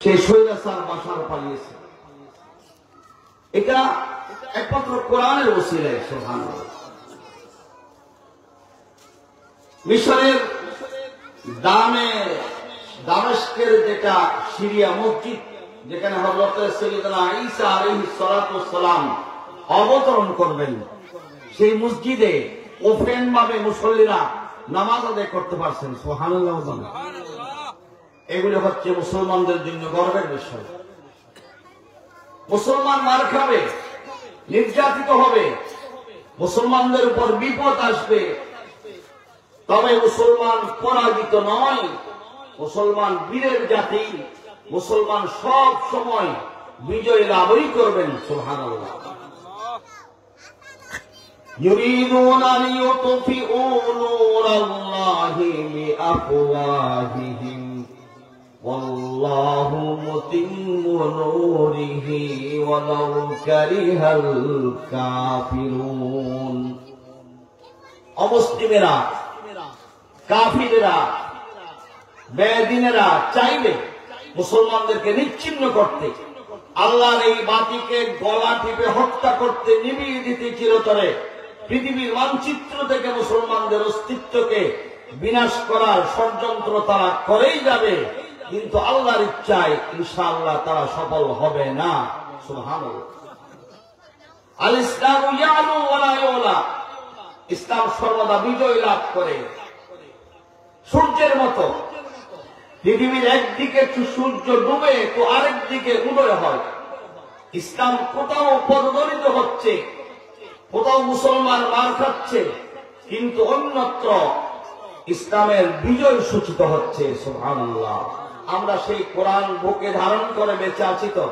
সে স্বৈরাচার বাশার পালিয়েছে। এটা একমাত্র কোরআনের ওসিলায়। সুবহানাল্লাহ। মিশরের দামেস্কের যেটা সিরিয়া মসজিদ, যেখানে হযরত সাইয়্যিদনা ঈসা আলাইহিস সালাতু ওয়াস সালাম অবতরণ করবেন, সেই মসজিদে ওপেন ভাবে মুসল্লিরা নামাজ আদায় করতে পারছেন। সুবহানাল্লাহ। এগুলো হচ্ছে মুসলমানদের জন্য গর্বের বিষয়। মুসলমান মার খাবে, নির্যাতিত হবে, মুসলমানদের উপর বিপদ আসবে, তবে মুসলমান পরাজিত নয়। মুসলমান বীরের জাতি, মুসলমান সব সময় বিজয় লাভই করবেন। সুবহানাল্লাহ। يريدون أن يطفئوا نور الله بأفواههم والله متم نوره ولو كره الكافرون। অমুসলিমেরা, কাফিরেরা, বেদিনেরা চাইবে মুসলমানদেরকে নিচ্ছিন্ন করতে, আল্লাহর এই বাতিকে গলা টিপে হত্যা করতে, নিভিয়ে দিতে, চিরতরে পৃথিবীর মানচিত্র থেকে মুসলমানদের অস্তিত্বকে বিনাশ করার ষড়যন্ত্র তারা করেই যাবে, কিন্তু আল্লাহর ইচ্ছায় ইনশাআল্লাহ তারা সফল হবে না। সুবহানাল্লাহ। আল ইসলামু ইয়ালু ওয়ালা ইউলা। ইসলাম সর্বদা বিজয় লাভ করে। সূর্যের মতো পৃথিবীর একদিকে সূর্য ডুবে তো আরেক দিকে উদয় হয়। ইসলাম কোথাও পদদলিত হচ্ছে, কোথাও মুসলমান মার খাচ্ছে, কিন্তু অন্যত্র ইসলামের বিজয় সূচিত হচ্ছে। সুবহানাল্লাহ। আমরা সেই কোরআন বুকে ধারণ করে বেঁচে আছি তো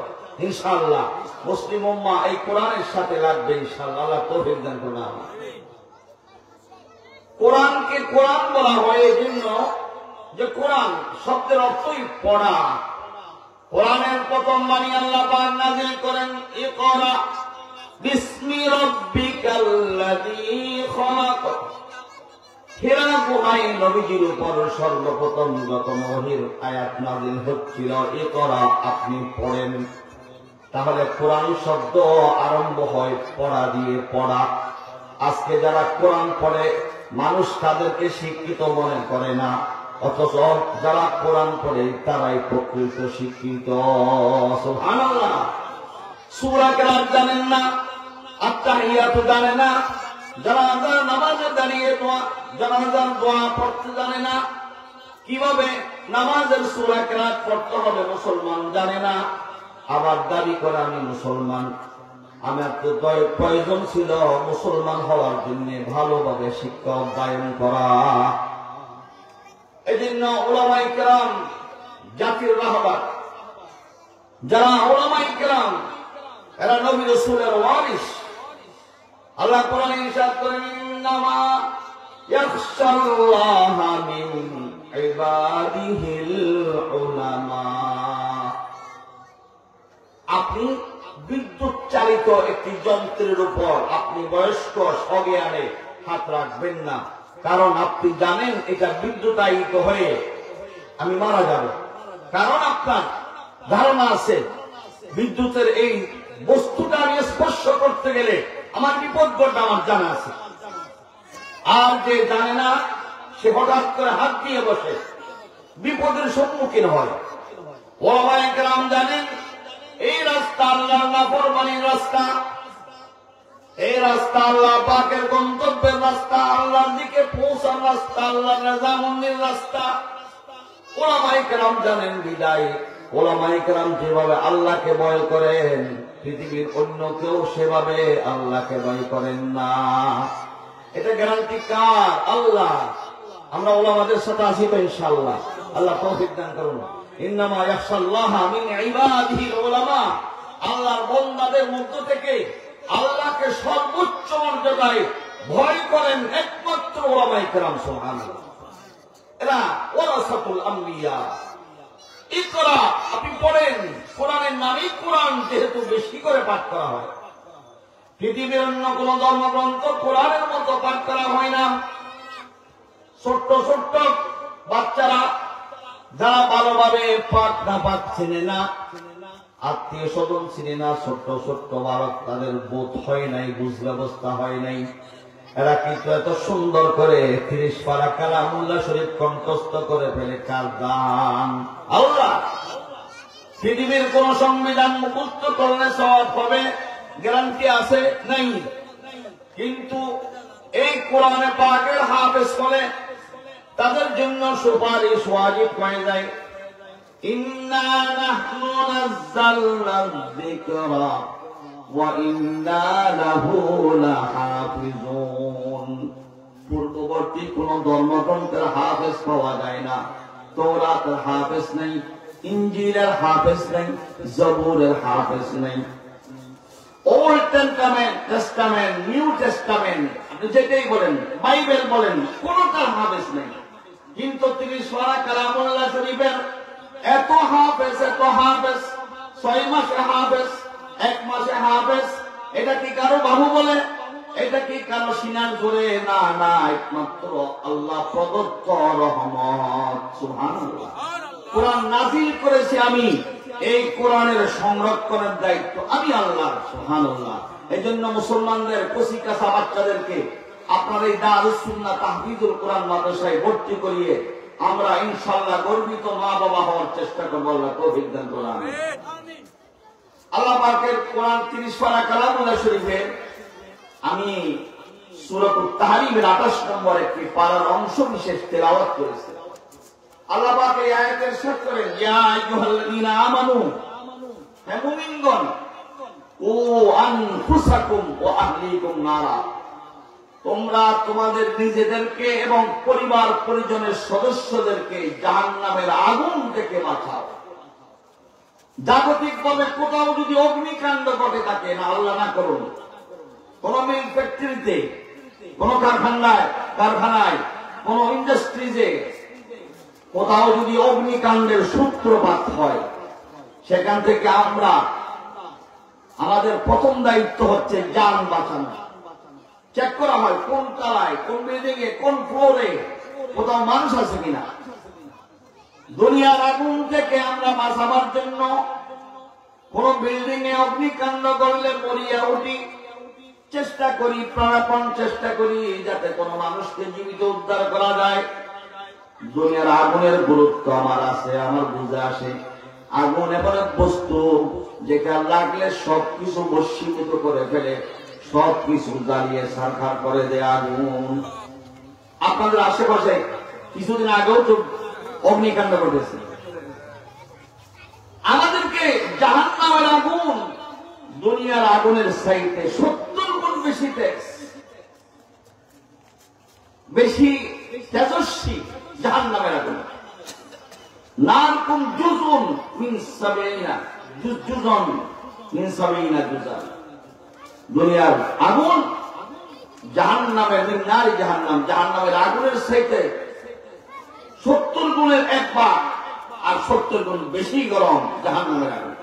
ইনশাআল্লাহ। মুসলিম উম্মাহ এই কোরআনের সাথে লাগবে ইনশাআল্লাহ। আল্লাহ তৌফিক দান করুন। কোরআনকে কোরআন বলা হয় এই জন্য যে কোরআন শব্দের অর্থই পড়া। কোরআনের প্রথম বাণী আল্লাহ পাক নাযিল করেন ইকরা বিসমি রাব্বিকাল্লাযী খলাক। হিরা গুহায় নবীজির উপর সর্বপ্রথম যখন ওহীর আয়াত নাযিল হচ্ছিল, ইকরা, আপনি পড়েন। তাহলে কোরআন শব্দ আরম্ভ হয় পড়া দিয়ে। পড়া। আজকে যারা কোরআন পড়ে মানুষ তাদেরকে শিক্ষিত মনে করে না, অথচ যারা কোরআন পড়ে তারাই প্রকৃত শিক্ষিত। সুবহানাল্লাহ। সূরা কেরাত জানেন না, আত্তাহিয়াত জানে না, জানাজার নামাজে দাঁড়িয়ে জানাজার দোয়া পড়তে জানে না, কিভাবে নামাজের সূরা কেরাত পড়তে হবে মুসলমান জানে না, আবার দাবি করে আমি মুসলমান। আমার তো প্রয়োজন ছিল মুসলমান হওয়ার জন্য ভালোভাবে শিক্ষা অধ্যয়ন করা। এই জন্য উলামায়ে কেরাম জাতির রাহবার। যারা উলামায়ে কেরাম এরা নবী রাসূলের ওয়ারিস। আল্লাহ কোরআনে ইরশাদ করেন ইন্নামা ইয়াখশাল্লাহা মিন ইবাদিহিল উলামা। আপনি বিদ্যুৎ চালিত একটি যন্ত্রের উপর আপনি বয়স্ক সজ্ঞানে হাত রাখবেন না, কারণ আপনি জানেন এটা বিদ্যুতায়িত হয়ে আমি মারা যাব। কারণ আপনার ধারণা আছে বিদ্যুতের এই বস্তুটা আমি স্পর্শ করতে গেলে আমার বিপদ ঘটবে, আমার জানা আছে। আর যে জানে না সে হঠাৎ করে হাত দিয়ে বসে বিপদের সম্মুখীন হয়। ওলামায়ে কেরাম জানেন এই রাস্তা আল্লাহর নাফরমানির রাস্তা, এই রাস্তা আল্লাহ পাকের গন্তব্যের রাস্তা, আল্লাহর দিকে পৌঁছার রাস্তা, আল্লাহর রাজামন্দির রাস্তা। ওলামায়ে কেরাম জানেন বিদায় ওলামায়ে কেরাম যেভাবে আল্লাহকে ভয় করেন পৃথিবীর অন্য কেউ সেভাবে আল্লাহকে ভয় করেন না। এটা গ্যারান্টি কার? আল্লাহ। আমরা ওলামাদের সাথে আছি তো ইনশাআল্লাহ। আল্লাহ তৌফিক দান করুন। ইন্নামা ইয়াখশাল্লাহা মিন ইবাদিহিল উলামা। আল্লাহর বান্দাদের মধ্য থেকে আল্লাহকে সর্বোচ্চ মর্যাদায় ভয় করেন একমাত্র উলামায়ে কেরাম। সুবহানাল্লাহ। এরা ওয়ারাসাতুল আম্বিয়া। ইকরা, আপনি পড়েন। কোরআনের নামই কোরআন, যেহেতু বেশি করে পাঠ করা হয়। পৃথিবীর অন্য কোন ধর্মগ্রন্থ কোরআনের মতো পাঠ করা হয় না। ছোট্ট ছোট্ট বাচ্চারা যারা ভালোভাবে পাক না পাক চিনে না, আত্মীয় স্বজন চিনে না, ছোট্ট ছোট্ট বালক, তাদের বোধ হয় নাই, বুঝ ব্যবস্থা হয় নাই, এরা কিন্তু এত সুন্দর করে 30 পারা কালামুল্লাহ শরীফ কণ্ঠস্থ করে ফেলে। কার দান? আল্লাহ। পৃথিবীর কোন সংবিধান মুখস্থ করলে সওয়াব হবে গ্যারান্টি আছে? নাই। কিন্তু এই কোরআনে পাকের হাফেজ বলে তাদের জন্য সুপারিশ ওয়াজিব হয়ে যায়। ইন্না নাহনু নাযালনা যিকরা ওয়া ইন্না লাহু লাহাফিজুন। পূর্ববর্তী কোন ধর্মগ্রন্থের হাফেজ পাওয়া যায় না। তাওরাতের হাফেজ নেই, ইনজিলের হাফেজ নেই, জবুরের হাফেজ নেই। ওল্ড টেস্টামেন্ট, নিউ টেস্টামেন্ট, যেটাই বলেন, বাইবেল বলেন, কোনটার হাফেজ নেই। কিন্তু 30 পারা কালামুল্লাহ শরীফের এত হাফেজ, 6 মাসে হাফেজ, 1 মাসে হাফেজ। এটা কি কারো বাহু বলে? এটা কি কারো সিনার করে? না না, একমাত্র আল্লাহ প্রদত্ত রহমত। সুবহানাল্লাহ। কোরআন নাযিল করেছি আমি, এই কোরআনের সংরক্ষণের দায়িত্ব আমি আল্লাহর। সুবহানাল্লাহ। এজন্য মুসলমানদের কচিকাঁচা বাচ্চাদেরকে আপনার এই দারুস সুন্নাহ তাহফিজুল কোরআন মাদ্রাসায় ভর্তি করিয়ে আমরা ইনশাআল্লাহ গর্বিত মা বাবা হওয়ার চেষ্টা করব। আল্লাহ তৌফিক দান করুন। আমিন। আল্লাহ পাকের কোরআন 30 পারা কালামুল্লাহ শরীফের আমি সূরাতুত তাহরিমের 28 নম্বর একটি পারার অংশ বিশেষ তেলাওয়াত করেছি। আল্লাহ পাক এই আয়াতে ইরশাদ করেন, ইয়া আইয়ুহাল্লাযীনা আমানু, হে মুমিনগণ, ও আনফুসাকুম ওয়া আহলিকুম নারা, তোমরা তোমাদের নিজেদেরকে এবং পরিবার পরিজনের সদস্যদেরকে জাহান্নামের আগুন থেকে বাঁচাও। জাগতিকভাবে কোথাও যদি অগ্নিকাণ্ড ঘটে থাকে, না আল্লাহ না করুন, কোন মিল ফ্যাক্টরিতে, কোন কারখানায়, কোন ইন্ডাস্ট্রিজে কোথাও যদি অগ্নিকাণ্ডের সূত্রপাত হয়, সেখান থেকে আমাদের প্রথম দায়িত্ব হচ্ছে জান বাঁচানো। চেক করা হয় কোন তলায়, কোন বিল্ডিং এ, কোন ফ্লোরে কোথাও মানুষ আছে কিনা। দুনিয়ার আগুন থেকে আমরা বাঁচাবার জন্য কোন বিল্ডিং এ অগ্নিকাণ্ড করলে মরিয়া উঠি, চেষ্টা করি, প্রাণপণ চেষ্টা করি যাতে কোনো মানুষকে জীবিত উদ্ধার করা যায়। দুনিয়ার আগুনের গুরুত্ব আমার আছে, আমার বুঝে আসে। আগুন এমন এক বস্তু যেটা লাগলে সবকিছু বশীভূত করে ফেলে, সবকিছু জ্বালিয়ে ছারখার করে দেয় আগুন। আপনাদের আশেপাশে কিছুদিন আগেও তো অগ্নিকাণ্ড ঘটেছে। আমাদেরকে জাহান্নামের আগুন দুনিয়ার আগুনের চাইতে 70 গুণ বেশি তেজস্বী জাহান্নামের আগুন। নারকুম জুজুন মিন সাবিনা জুজুন মিন সাবিনা জুজান। দুনিয়ার আগুন জাহান্নামের, নারী জাহান্নামের আগুনের চাইতে 70 গুণের 1 ভাগ, আর 70 গুণ বেশি গরম জাহান্নামের আগুন।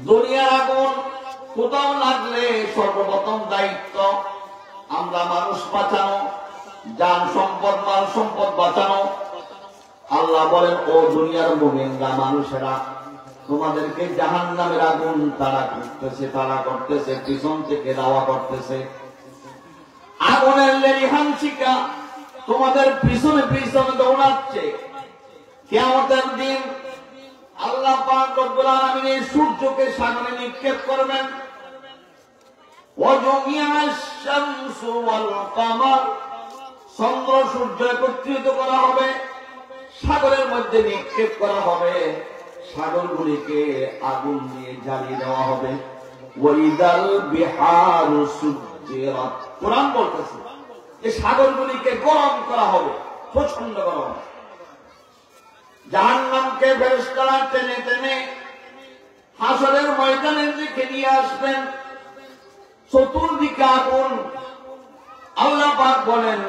দুনিয়ার আগুন কোথাও লাগলে সর্বপ্রথম দায়িত্ব আমরা মানুষ বাঁচানো, জান সম্পদ, মাল সম্পদ বাঁচানো। আল্লাহ বলেন, ও দুনিয়ার মুমিনরা, মানুষেরা, তোমাদেরকে জাহান্নামের আগুন তাড়া করতেছে, পিছন থেকে দাওয়া করতেছে। আগুনের লেলিহানসিকা তোমাদের পিছনে পিছনে দৌড়াচ্ছে। কিয়ামতের দিন আল্লাহ পাক রব্বুল আলামিন এই সূর্যকে সাগরে নিক্ষেপ করবেন। ওয়াজুমিয়াশ-শামসু ওয়াল কামার, চন্দ্র সূর্য একত্রিত করা হবে, সাগরের মধ্যে নিক্ষেপ করা হবে, সাগরগুলিকে আগুন দিয়ে জ্বালিয়ে দেওয়া হবে। ওয়াইদাল বিহারু সুজ্জিরাত, কোরআন বলতেছে যে সাগরগুলিকে গরম করা হবে, প্রচন্ড গরম। জাহান্নামকে ফেরেশতারা টেনে টেনে হাসরের ময়দানের দিকে নিয়ে আসবেন। চতুর্দিকে আগুন। আল্লাহ পাক বলেন,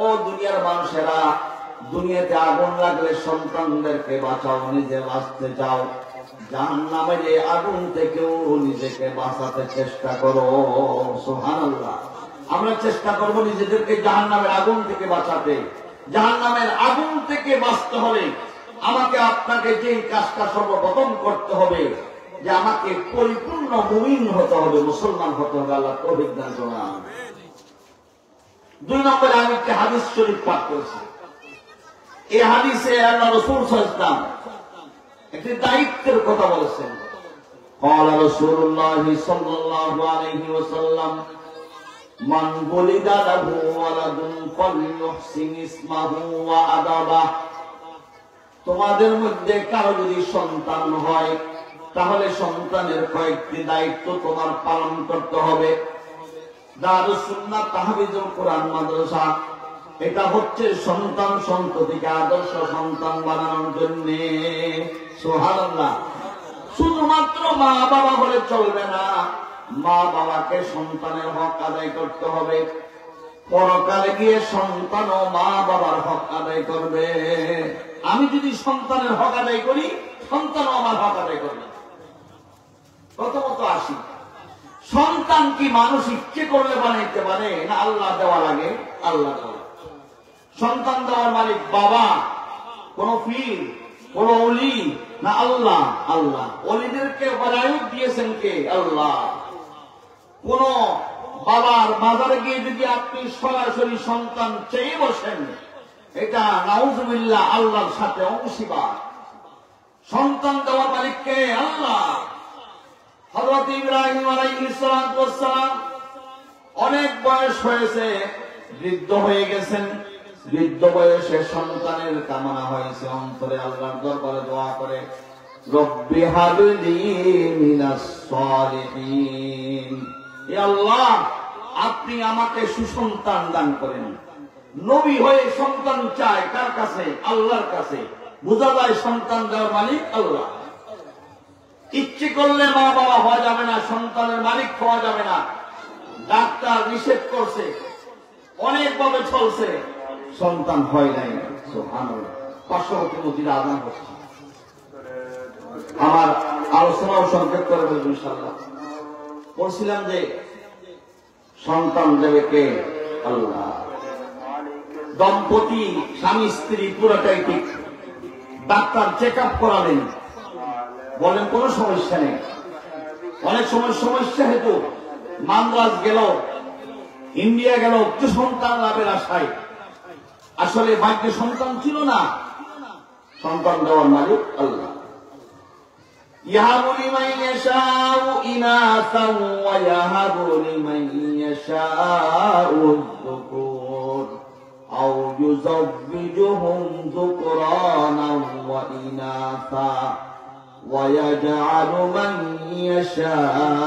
ও দুনিয়ার মানুষেরা, দুনিয়াতে আগুন লাগলে সন্তানদেরকে বাঁচাও, নিজে বাঁচতে চাও, জাহান্নামের এই আগুন থেকেও নিজেকে বাঁচাতে চেষ্টা করো। সুবহানাল্লাহ। আমরা চেষ্টা করব নিজেদেরকে জাহান্নামের আগুন থেকে বাঁচাতে। জাহান্নামের আগুন থেকে বাঁচতে হলে আমাকে আপনাকে যে কাজটা সর্বপ্রথম করতে হবে যে আমাকে পরিপূর্ণ মুমিন হতে হবে, মুসলমান হতে হবে। আল্লাহ তৌফিক দান করুন। 2 নম্বরে আমি একটা হাদিস শরীফ পাঠ করেছি। এই হাদিসে আল্লাহ রাসূল সাল্লাল্লাহু আলাইহি ওয়াসাল্লাম একটি দায়িত্বের কথা বলেছেন। قال رسول الله صلى الله عليه وسلم من ولد له ولد فليحسن اسمه وأدبه। তোমাদের মধ্যে কারো যদি সন্তান হয় তাহলে সন্তানের কয়েকটি দায়িত্ব তোমার পালন করতে হবে। দারুস সুন্নাহ তাহফিজুল কোরআন মাদ্রাসা এটা হচ্ছে সন্তান সন্ততিকে আদর্শ সন্তান বানানোর জন্য। সুবহানাল্লাহ। শুধুমাত্র মা বাবা বলে চলবে না, মা বাবাকে সন্তানের হক আদায় করতে হবে। পরকালে গিয়ে সন্তানও মা বাবার হক আদায় করবে। আমি যদি সন্তানের হক আদায় করি, সন্তানও আমার হক আদায় করবে। প্রথমত আসি, সন্তান কি মানুষ ইচ্ছে করলে বানাইতে পারে না আল্লাহ দেওয়া লাগে? আল্লাহ দেওয়া। সন্তান দেওয়ার মালিক বাবা, কোন পীর, কোন ওলি না আল্লাহ? আল্লাহ। ওলিদেরকে বানায়ক দিয়েছেন কে? আল্লাহ। কোন বাবার মাজারে গিয়ে যদি আপনি সরাসরি সন্তান চেয়ে বসেন, এটা নাউজুবিল্লাহ আল্লাহর সাথে অংশীদার। সন্তান দেওয়ার মালিক কে? আল্লাহ। হযরত ইব্রাহিম আলাইহিস সালাতু ওয়াস সালাম অনেক বয়স হয়েছে, বৃদ্ধ হয়ে গেছেন। বৃদ্ধ বয়সে সন্তানের কামনা হয়েছে, অন্তরে আল্লাহর দরবারে দোয়া করে, রব্বি হাবলি মিনাস সালিহিন। হে আল্লাহ, আপনি আমাকে সুসন্তান দান করেন। নবী হয়ে সন্তান চায় কার কাছে? আল্লাহর কাছে। বোঝা যায় সন্তান দেওয়ার মালিক আল্লাহ। ইচ্ছে করলে মা বাবা হওয়া যাবে না, সন্তানের মালিক হওয়া যাবে না। ডাক্তার নিষেধ করছে, অনেকভাবে চলছে, সন্তান হয় নাই। সুবহানাল্লাহ। পার্শ্ববর্তী মসজিদে আযান হচ্ছে। আমার আলোচনাও সংক্ষেপ করে বলবো ইনশাআল্লাহ। বলছিলাম যে সন্তান দেবে কে? আল্লাহ। দম্পতি স্বামী স্ত্রী পুরোটাই ঠিক। ডাক্তার চেক আপ করালেন, বলেন কোনো সমস্যা নেই। অনেক সময় সমস্যা হেতু মান্দ্রাজ গেল, ইন্ডিয়া গেল উচ্চ সন্তান লাভের আশায়, আসলে ভাগ্যে সন্তান ছিল না। সন্তান দেওয়ার মালিক আল্লাহ। ইয়াহাবু লিমান ইয়াশাউ ইনাসান ওয়া ইয়াহাবু লিমান ইয়াশাউ যুকুর আও ইউযাওবিজুহুম যুকরানান ওয়া ইনাসা ওয়া ইয়াজআলু মান ইয়াশাউ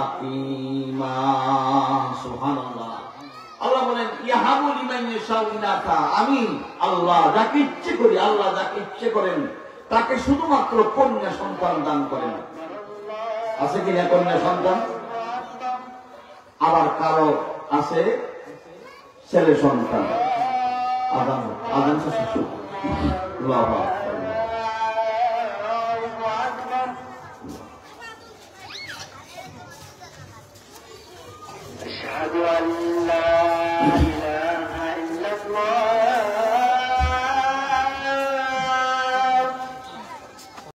আকীমা। সুবহানাল্লাহ। আল্লাহ বলেন ইয়াহাবু লিমান ইয়াশাউ ইনাসা, আমি আল্লাহ যাকে ইচ্ছে করি, আল্লাহ যাকে ইচ্ছে করেন তাকে শুধুমাত্র কন্যা সন্তান দান করেন। আছে কিনা কন্যা সন্তান? আবার কারো আছে ছেলে সন্তান। আদান আদান শিশু বাবা। أشهد أن